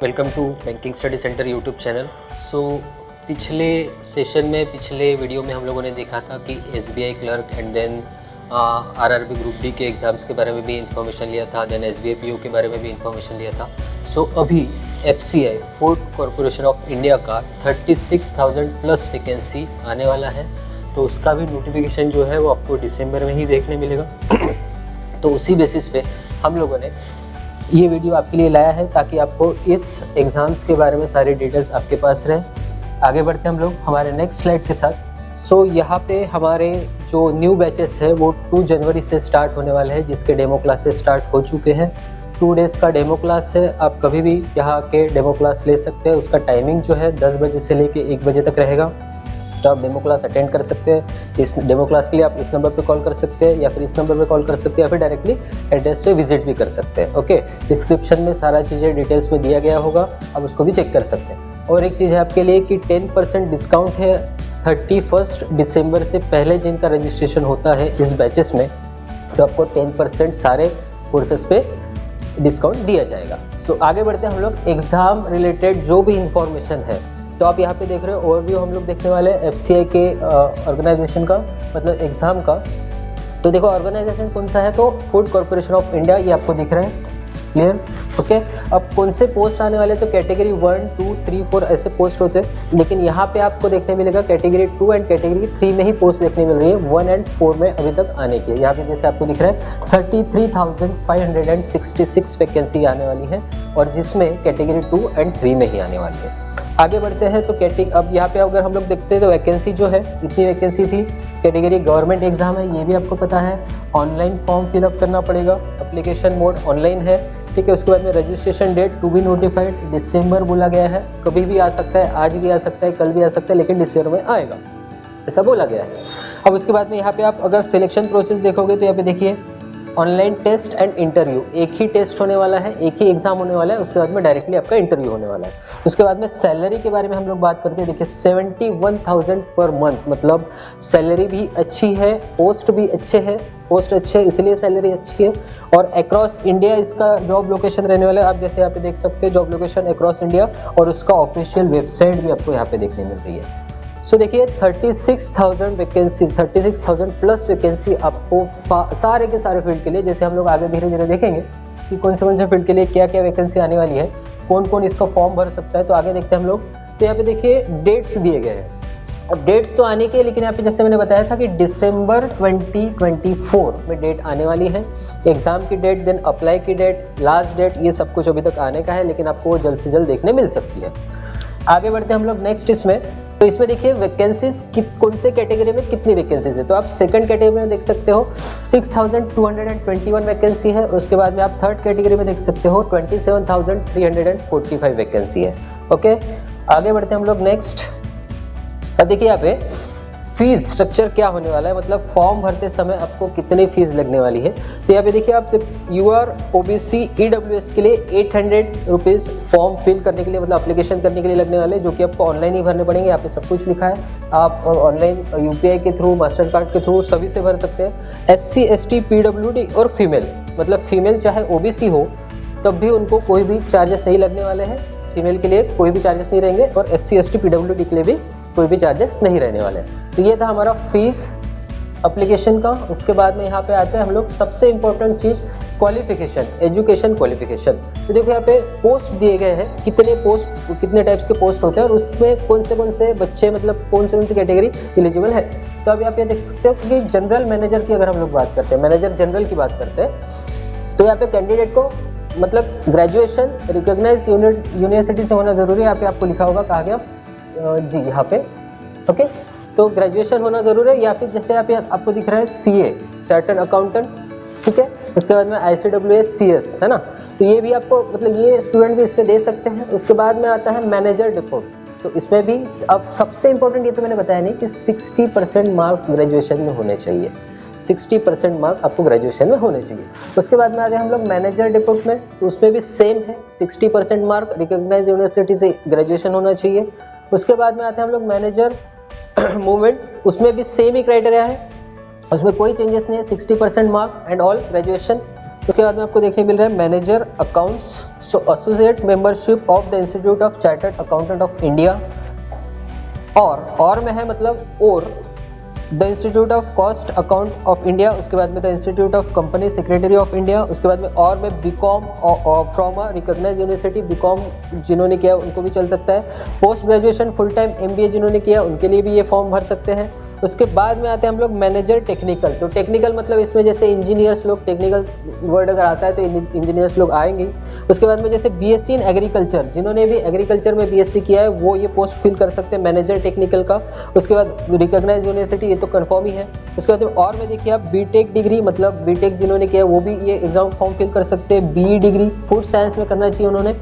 Welcome to banking study centre YouTube channel. पिछले session में पिछले वीडियो में हम लोगों ने देखा था कि SBI clerk and then RRB group D के एग्ज़ाम्स के बारे में भी इंफॉर्मेशन लिया था, देन एसबीआई पीओ के बारे में भी इंफॉर्मेशन लिया था। अभी FCI food corporation of India का 36,000 प्लस वैकेंसी आने वाला है, तो उसका भी नोटिफिकेशन जो है वो आपको दिसंबर में ही देखने मिलेगा। तो उसी बेसिस पे हम लोगों ने ये वीडियो आपके लिए लाया है ताकि आपको इस एग्ज़ाम्स के बारे में सारी डिटेल्स आपके पास रहे। आगे बढ़ते हम लोग हमारे नेक्स्ट स्लाइड के साथ। यहाँ पे हमारे जो न्यू बैचेस है वो 2 जनवरी से स्टार्ट होने वाले हैं, जिसके डेमो क्लासेस स्टार्ट हो चुके हैं। 2 डेज़ का डेमो क्लास है, आप कभी भी यहाँ के डेमो क्लास ले सकते हैं। उसका टाइमिंग जो है 10 बजे से लेके 1 बजे तक रहेगा, तो आप डेमो क्लास अटेंड कर सकते हैं। इस डेमो क्लास के लिए आप इस नंबर पे कॉल कर सकते हैं या फिर इस नंबर पे कॉल कर सकते हैं या फिर डायरेक्टली एड्रेस पे विजिट भी कर सकते हैं। ओके, डिस्क्रिप्शन में सारा चीज़ें डिटेल्स में दिया गया होगा, आप उसको भी चेक कर सकते हैं। और एक चीज़ है आपके लिए कि 10% डिस्काउंट है 31 दिसंबर से पहले जिनका रजिस्ट्रेशन होता है इस बैचेस में, तो आपको 10% सारे कोर्सेज पे डिस्काउंट दिया जाएगा। आगे बढ़ते हैं हम लोग एग्ज़ाम रिलेटेड जो भी इंफॉर्मेशन है। तो आप यहाँ पे देख रहे हो ओवरव्यू हम लोग देखने वाले हैं एफसीआई के ऑर्गेनाइजेशन का, मतलब एग्ज़ाम का। तो देखो ऑर्गेनाइजेशन कौन सा है, तो फूड कॉरपोरेशन ऑफ इंडिया, ये आपको दिख रहा है क्लियर। ओके, अब कौन से पोस्ट आने वाले, तो कैटेगरी 1, 2, 3, 4 ऐसे पोस्ट होते हैं, लेकिन यहाँ पे आपको देखने मिलेगा कैटेगरी 2 एंड कैटेगरी 3 में ही पोस्ट देखने मिल रही है, 1 एंड 4 में अभी तक आने की है। यहाँ पे जैसे आपको दिख रहा है 33,566 वैकेंसी आने वाली है, और जिसमें कैटेगरी 2 एंड 3 में ही आने वाली है। आगे बढ़ते हैं तो अब यहाँ पे अगर हम लोग देखते हैं तो वैकेंसी जो है इतनी वैकेंसी थी। कैटेगरी गवर्नमेंट एग्जाम है, ये भी आपको पता है। ऑनलाइन फॉर्म फिलअप करना पड़ेगा, एप्लीकेशन मोड ऑनलाइन है, ठीक है। उसके बाद में registration date to be notified दिसंबर बोला गया है, कभी भी आ सकता है, आज भी आ सकता है, कल भी आ सकता है, लेकिन दिसंबर में आएगा ऐसा बोला गया है। अब उसके बाद में यहाँ पे आप अगर सिलेक्शन प्रोसेस देखोगे तो यहाँ पे देखिए ऑनलाइन टेस्ट एंड इंटरव्यू, एक ही टेस्ट होने वाला है, एक ही एग्जाम होने वाला है, उसके बाद में डायरेक्टली आपका इंटरव्यू होने वाला है। उसके बाद में सैलरी के बारे में हम लोग बात करते हैं। देखिए 71,000 पर मंथ, मतलब सैलरी भी अच्छी है, पोस्ट भी अच्छे है, पोस्ट अच्छे इसलिए सैलरी अच्छी है। और अक्रॉस इंडिया इसका जॉब लोकेशन रहने वाला है। आप जैसे यहाँ पे देख सकते हैं जॉब लोकेशन अक्रॉस इंडिया, और उसका ऑफिशियल वेबसाइट भी आपको यहाँ पे देखने मिल रही है। देखिए 36,000 वैकेंसी, 36,000 प्लस वैकेंसी आपको सारे के सारे फील्ड के लिए, जैसे हम लोग आगे धीरे धीरे देखेंगे कि कौन से फील्ड के लिए क्या क्या वैकेंसी आने वाली है, कौन कौन इसका फॉर्म भर सकता है। तो आगे देखते हैं हम लोग। तो यहाँ पे देखिए डेट्स दिए गए हैं। अब डेट्स तो आने के, लेकिन यहाँ पे जैसे मैंने बताया था कि दिसंबर 2024 में डेट आने वाली है। एग्जाम की डेट, देन अप्लाई की डेट, लास्ट डेट, ये सब कुछ अभी तक आने का है, लेकिन आपको वो जल्द से जल्द देखने मिल सकती है। आगे बढ़ते हैं हम लोग नेक्स्ट इसमें। तो इसमें देखिए वैकेंसीज कौन से कैटेगरी में कितनी वैकेंसीज है। तो आप सेकंड कैटेगरी में देख सकते हो 6,221 वैकेंसी है। उसके बाद में आप थर्ड कैटेगरी में देख सकते हो 27,345 वैकेंसी है। ओके, आगे बढ़ते हैं हम लोग नेक्स्ट। अब देखिए यहाँ पे फीस स्ट्रक्चर क्या होने वाला है, मतलब फॉर्म भरते समय आपको कितनी फीस लगने वाली है। तो यहाँ पे देखिए आप यूआर ओबीसी ईडब्ल्यूएस के लिए 800 रुपीज़ फॉर्म फिल करने के लिए, मतलब एप्लीकेशन करने के लिए लगने वाले, जो कि आपको ऑनलाइन ही भरने पड़ेंगे। यहाँ पे सब कुछ लिखा है, आप ऑनलाइन यूपीआई के थ्रू, मास्टर कार्ड के थ्रू सभी से भर सकते हैं। SC ST PWD और फीमेल, मतलब फीमेल चाहे ओबीसी हो तब भी उनको कोई भी चार्जेस नहीं लगने वाले हैं। फीमेल के लिए कोई भी चार्जेस नहीं रहेंगे, और SC ST PWD के लिए भी कोई भी चार्जेस नहीं रहने वाले हैं। तो ये था हमारा फीस एप्लीकेशन का। उसके बाद में यहाँ पे आते हैं हम लोग सबसे इम्पोर्टेंट चीज़, क्वालिफिकेशन, एजुकेशन क्वालिफिकेशन। तो देखो यहाँ पे पोस्ट दिए गए हैं, कितने पोस्ट, कितने टाइप्स के पोस्ट होते हैं, और उसमें कौन से बच्चे, मतलब कौन सी कैटेगरी एलिजिबल है। तो अभी आप ये देख सकते हो कि जनरल मैनेजर की अगर हम लोग बात करते हैं, मैनेजर जनरल की बात करते हैं, तो यहाँ पे कैंडिडेट को मतलब ग्रेजुएशन रिकॉग्नाइज्ड यूनिवर्सिटी से होना जरूरी है। यहाँ पे आपको लिखा होगा, कहा गया जी यहाँ पे। ओके, तो ग्रेजुएशन होना जरूरी है, या फिर जैसे यहाँ पे आपको दिख रहा है CA चार्टर्ड अकाउंटेंट, ठीक है। उसके बाद में ICWS CS है ना, तो ये भी आपको, मतलब ये स्टूडेंट भी इसमें दे सकते हैं। उसके बाद में आता है मैनेजर डिपोट, तो इसमें भी अब सबसे इंपॉर्टेंट, ये तो मैंने बताया नहीं कि 60% मार्क्स ग्रेजुएशन में होने चाहिए, 60% मार्क्स आपको ग्रेजुएशन में होने चाहिए। उसके बाद में आ गए हम लोग मैनेजर डिपोट में, तो उसमें भी सेम है, 60% मार्क रिकॉग्नाइज्ड यूनिवर्सिटी से ग्रेजुएशन होना चाहिए। उसके बाद में आते हैं हम लोग मैनेजर मूवमेंट, उसमें भी सेम ही क्राइटेरिया है, उसमें कोई चेंजेस नहीं है, 60% मार्क एंड ऑल ग्रेजुएशन उसके बाद में आपको देखने मिल रहा है manager accounts, so associate membership of the institute of chartered accountant of India, और में है मतलब और the institute of cost account of India, उसके बाद में the institute of company secretary of India, उसके बाद में और में BCom from a recognised university, BCom जिन्होंने किया उनको भी चल सकता है। Post graduation full time MBA जिन्होंने किया उनके लिए भी ये फॉर्म भर सकते हैं। उसके बाद में आते हैं हम लोग मैनेजर टेक्निकल। तो टेक्निकल मतलब इसमें जैसे इंजीनियर्स लोग, टेक्निकल वर्ड अगर आता है तो इंजीनियर्स लोग आएंगे। उसके बाद में जैसे बीएससी इन एग्रीकल्चर, जिन्होंने भी एग्रीकल्चर में बीएससी किया है वो ये पोस्ट फिल कर सकते हैं मैनेजर टेक्निकल का। उसके बाद रिकॉग्नाइज्ड यूनिवर्सिटी, ये तो कंफर्म ही है। उसके बाद और में देखिए आप बीटेक डिग्री, मतलब बीटेक जिन्होंने किया वो भी ये एग्जाम फॉर्म फिल कर सकते हैं। बीई डिग्री फूड साइंस में करना चाहिए उन्होंने।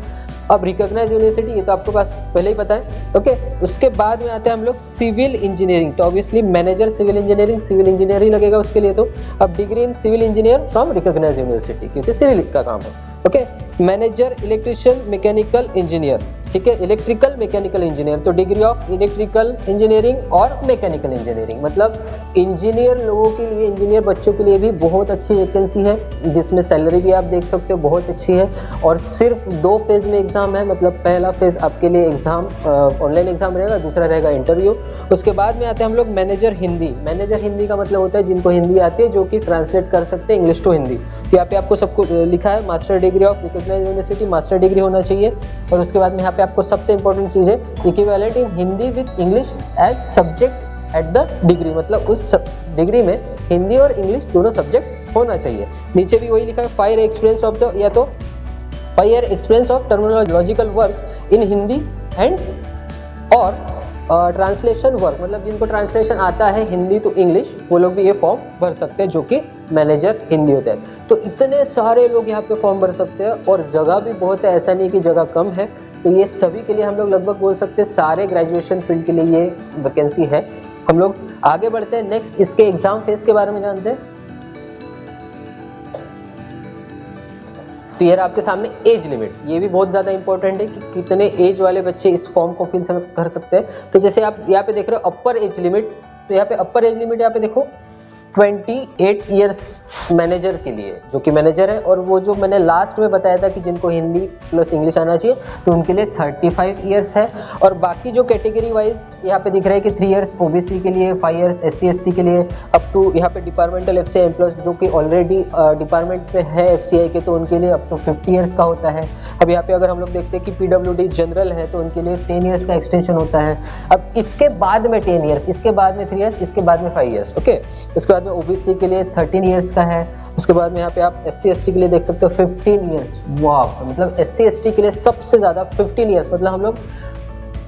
अब रिकॉग्नाइज्ड यूनिवर्सिटी ये तो आपको पास पहले ही पता है, ओके। उसके बाद में आते हैं हम लोग सिविल इंजीनियरिंग, तो obviously manager civil engineering, civil engineer ही लगेगा उसके लिए। तो अब degree in civil engineer from recognised university, क्योंकि सिविल का काम है, okay. Manager electrician mechanical engineer, ठीक है, इलेक्ट्रिकल मैकेनिकल इंजीनियर, तो डिग्री ऑफ इलेक्ट्रिकल इंजीनियरिंग और मैकेनिकल इंजीनियरिंग, मतलब इंजीनियर लोगों के लिए, इंजीनियर बच्चों के लिए भी बहुत अच्छी वैकेंसी है, जिसमें सैलरी भी आप देख सकते हो बहुत अच्छी है। और सिर्फ 2 फेज़ में एग्ज़ाम है, मतलब पहला फेज़ आपके लिए एग्ज़ाम ऑनलाइन एग्ज़ाम रहेगा, दूसरा रहेगा इंटरव्यू। उसके बाद में आते हैं हम लोग मैनेजर हिंदी। मैनेजर हिंदी का मतलब होता है जिनको हिंदी आती है, जो कि ट्रांसलेट कर सकते हैं इंग्लिश टू हिंदी। यहाँ पे आपको सबको लिखा है master degree of recognised university, master degree होना चाहिए। और उसके बाद में यहाँ पे आपको सबसे इंपॉर्टेंट चीज़ है equivalent in Hindi with English as subject at the degree, मतलब उस डिग्री में हिंदी और इंग्लिश दोनों सब्जेक्ट होना चाहिए। नीचे भी वही लिखा है फायर एक्सपीरियंस ऑफ द, या तो fire experience of terminological works in Hindi and और ट्रांसलेशन वर्क, मतलब जिनको ट्रांसलेशन आता है हिंदी टू इंग्लिश वो लोग भी ये फॉर्म भर सकते हैं, जो कि मैनेजर हिंदी होता है। तो इतने सारे लोग यहाँ पे फॉर्म भर सकते हैं और जगह भी बहुत है, ऐसा नहीं कि जगह कम है। तो ये सभी के लिए हम लोग लगभग बोल सकते हैं सारे ग्रेजुएशन फील्ड के लिए ये वैकेंसी है। हम लोग आगे बढ़ते हैं, नेक्स्ट इसके एग्जाम फेज के बारे में जानते हैं। तो ये आपके सामने एज लिमिट, ये भी बहुत ज़्यादा इंपॉर्टेंट है कि कितने एज वाले बच्चे इस फॉर्म को फिल कर सकते हैं। तो जैसे आप यहाँ पे देख रहे हो अपर एज लिमिट, तो यहाँ पे अपर एज लिमिट यहाँ पे देखो 28 ईयर्स मैनेजर के लिए, जो कि मैनेजर है। और वो जो मैंने लास्ट में बताया था कि जिनको हिंदी प्लस इंग्लिश आना चाहिए, तो उनके लिए 35 ईयर्स है। और बाकी जो कैटेगरी वाइज यहाँ पे दिख रहा है कि 3 ईयर्स ओबीसी के लिए, 5 ईयर्स SC/ST के लिए, अप टू यहाँ पे डिपार्टमेंटल FCI एम्प्लॉयज जो कि ऑलरेडी डिपार्टमेंट में है FCI के, तो उनके लिए अप टू 50 ईयर्स का होता है। अब यहाँ पे अगर हम लोग देखते हैं कि PWD जनरल है तो उनके लिए 10 ईयर्स का एक्सटेंशन होता है। अब इसके बाद में 10 ईयर्स, इसके बाद में 3 ईयर्स, इसके बाद में 5 ईयर्स, ओके। इसके बाद में OBC के लिए 13 ईयर्स का है। उसके बाद में यहाँ पे आप SC/ST के लिए देख सकते हो 15 ईयर्स। वाह, मतलब SC/ST के लिए सबसे ज़्यादा 15 ईयर्स, मतलब हम लोग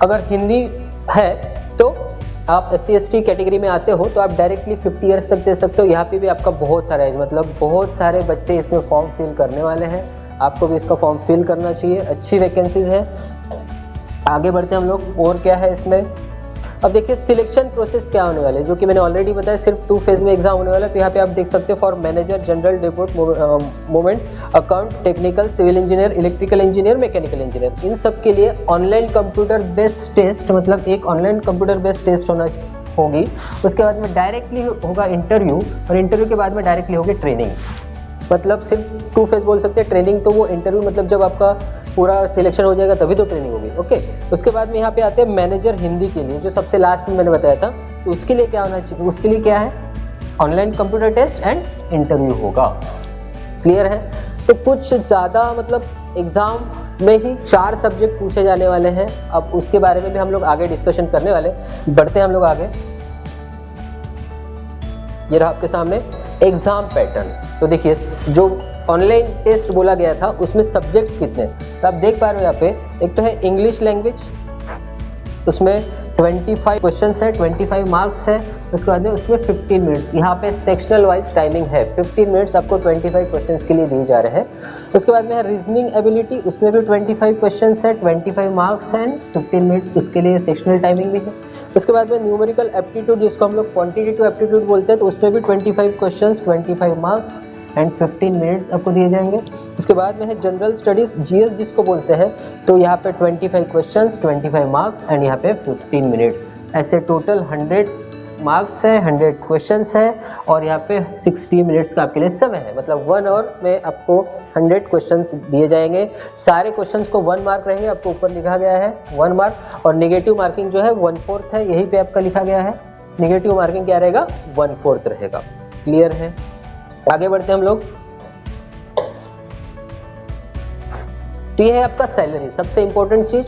अगर हिंदी है तो आप SC/ST कैटेगरी में आते हो तो आप डायरेक्टली 50 ईयर्स तक दे सकते हो। यहाँ पे भी आपका बहुत सारा है, मतलब बहुत सारे बच्चे इसमें फॉर्म फिल करने वाले हैं, आपको भी इसका फॉर्म फिल करना चाहिए, अच्छी वैकेंसीज है। आगे बढ़ते हैं हम लोग, और क्या है इसमें। अब देखिए सिलेक्शन प्रोसेस क्या होने वाले, जो कि मैंने ऑलरेडी बताया सिर्फ 2 फेज में एग्जाम होने वाला है। तो यहाँ पे आप देख सकते हो for manager general report moment account technical civil engineer electrical engineer mechanical engineer, इन सब के लिए ऑनलाइन कंप्यूटर बेस्ड टेस्ट, मतलब एक ऑनलाइन कंप्यूटर बेस्ड टेस्ट होगी। उसके बाद में डायरेक्टली होगा इंटरव्यू, और इंटरव्यू के बाद में डायरेक्टली होगी ट्रेनिंग। मतलब सिर्फ 2 फेज बोल सकते हैं। ट्रेनिंग तो वो इंटरव्यू मतलब जब आपका पूरा सिलेक्शन हो जाएगा तभी तो ट्रेनिंग होगी, ओके। उसके बाद में यहाँ पे आते हैं मैनेजर हिंदी के लिए, जो सबसे लास्ट में मैंने बताया था। तो उसके लिए क्या होना चाहिए, उसके लिए क्या है, online computer test and interview होगा, क्लियर है। तो कुछ ज़्यादा मतलब एग्ज़ाम में ही 4 सब्जेक्ट पूछे जाने वाले हैं। अब उसके बारे में भी हम लोग आगे डिस्कशन करने वाले। बढ़ते हैं हम लोग आगे। ये रहा आपके सामने एग्ज़ाम पैटर्न। तो देखिए जो ऑनलाइन टेस्ट बोला गया था उसमें सब्जेक्ट्स कितने, तो आप देख पा रहे हो यहाँ पे एक तो है इंग्लिश लैंग्वेज, उसमें 25 क्वेश्चंस है, 25 मार्क्स है। उसके बाद में उसमें 15 मिनट्स, यहाँ पे सेक्शनल वाइज टाइमिंग है, 15 मिनट्स आपको 25 क्वेश्चंस के लिए दिए जा रहे हैं। उसके बाद में है रीजनिंग एबिलिटी, उसमें भी 25 क्वेश्चंस है, 25 मार्क्स एंड 15 मिनट्स, उसके लिए सेक्शनल टाइमिंग भी है। उसके बाद में न्यूमेरिकल एप्टीट्यूड, जिसको हम लोग क्वांटिटेटिव एप्टीट्यूड बोलते हैं, तो उसमें भी 25 क्वेश्चंस, 25 मार्क्स एंड 15 मिनट्स आपको दिए जाएंगे। उसके बाद में है जनरल स्टडीज़ GS जिसको बोलते हैं, तो यहाँ पे 25 क्वेश्चंस, 25 मार्क्स एंड यहाँ पे 15 मिनट्स। ऐसे टोटल 100 मार्क्स है, 100 क्वेश्चंस है और यहाँ पे 60 मिनट्स का आपके लिए समय है, मतलब 1 आवर में आपको 100 क्वेश्चंस दिए जाएंगे। सारे क्वेश्चंस को 1 मार्क रहेंगे, आपको ऊपर लिखा गया है 1 मार्क, और नेगेटिव मार्किंग जो है 1/4 है, यहीं पे आपका लिखा गया है। नेगेटिव मार्किंग क्या रहेगा? 1/4 रहेगा। क्लियर है? आगे बढ़ते हैं हम लोग। तो ये है आपका सैलरी। सबसे इंपॉर्टेंट चीज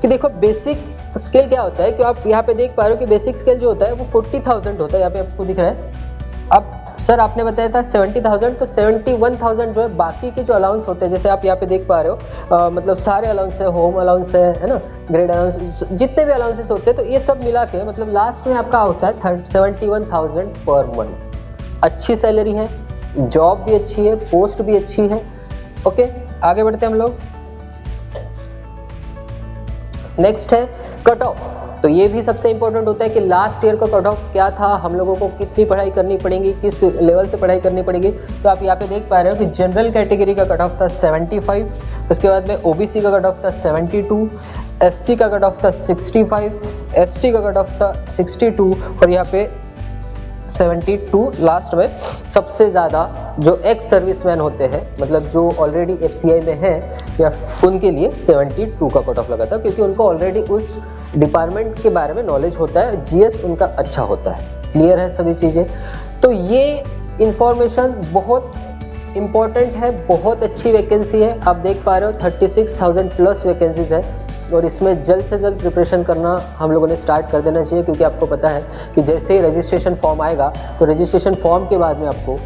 कि देखो बेसिक स्केल क्या होता है कि आप यहाँ पे देख पा रहे हो कि बेसिक स्केल जो होता है वो 40,000 होता है, यहाँ पे आपको दिख रहा है। अब सर आपने बताया था 70,000, तो 71,000 जो है बाकी के जो अलाउंस होते हैं, जैसे आप यहाँ पे देख पा रहे हो मतलब सारे अलाउंस है, होम अलाउंस है ना, ग्रेड अलाउंस, जितने भी अलाउंसेस होते हैं, तो ये सब मिला के मतलब लास्ट में आपका होता है 71,000 पर मंथ। अच्छी सैलरी है, जॉब भी अच्छी है, पोस्ट भी अच्छी है। ओके, आगे बढ़ते हैं हम लोग। नेक्स्ट है कट ऑफ। तो ये भी सबसे इंपॉर्टेंट होता है कि लास्ट ईयर का कट ऑफ क्या था, हम लोगों को कितनी पढ़ाई करनी पड़ेगी, किस लेवल से पढ़ाई करनी पड़ेगी। तो आप यहाँ पे देख पा रहे हो कि जनरल कैटेगरी का कट ऑफ था 75, उसके बाद में ओबीसी का कट ऑफ था 72, एससी का कट ऑफ था 65, एसटी का कट ऑफ था 62, और यहाँ पे 72 लास्ट में। सबसे ज़्यादा जो एक्स सर्विसमैन होते हैं, मतलब जो ऑलरेडी एफसीआई में है, या उनके लिए 72 का कट ऑफ लगा था, क्योंकि उनको ऑलरेडी उस डिपार्टमेंट के बारे में नॉलेज होता है, जीएस उनका अच्छा होता है। क्लियर है सभी चीज़ें? तो ये इंफॉर्मेशन बहुत इम्पॉर्टेंट है, बहुत अच्छी वैकेंसी है। आप देख पा रहे हो 36,000 प्लस वैकेंसीज है, और इसमें जल्द से जल्द प्रिपरेशन करना हम लोगों ने स्टार्ट कर देना चाहिए, क्योंकि आपको पता है कि जैसे ही रजिस्ट्रेशन फॉर्म आएगा, तो रजिस्ट्रेशन फॉर्म के बाद में आपको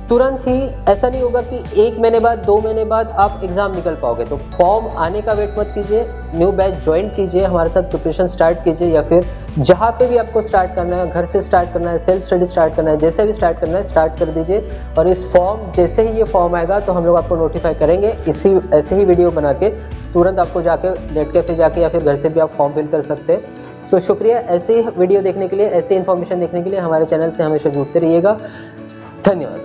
तुरंत ही, ऐसा नहीं होगा कि 1 महीने बाद 2 महीने बाद आप एग्ज़ाम निकल पाओगे। तो फॉर्म आने का वेट मत कीजिए, न्यू बैच ज्वाइन कीजिए, हमारे साथ प्रिपरेशन स्टार्ट कीजिए, या फिर जहाँ पे भी आपको स्टार्ट करना है, घर से स्टार्ट करना है, सेल्फ स्टडी स्टार्ट करना है, जैसे भी स्टार्ट करना है स्टार्ट कर दीजिए। और इस फॉर्म, जैसे ही ये फॉर्म आएगा तो हम लोग आपको नोटिफाई करेंगे, ऐसे ही वीडियो बना के तुरंत आपको जाके नेट कैफे जाके या फिर घर से भी आप फॉर्म फिल कर सकते हैं। सो शुक्रिया, ऐसे ही वीडियो देखने के लिए, ऐसे इन्फॉर्मेशन देखने के लिए हमारे चैनल से हमेशा जुड़ते रहिएगा। धन्यवाद।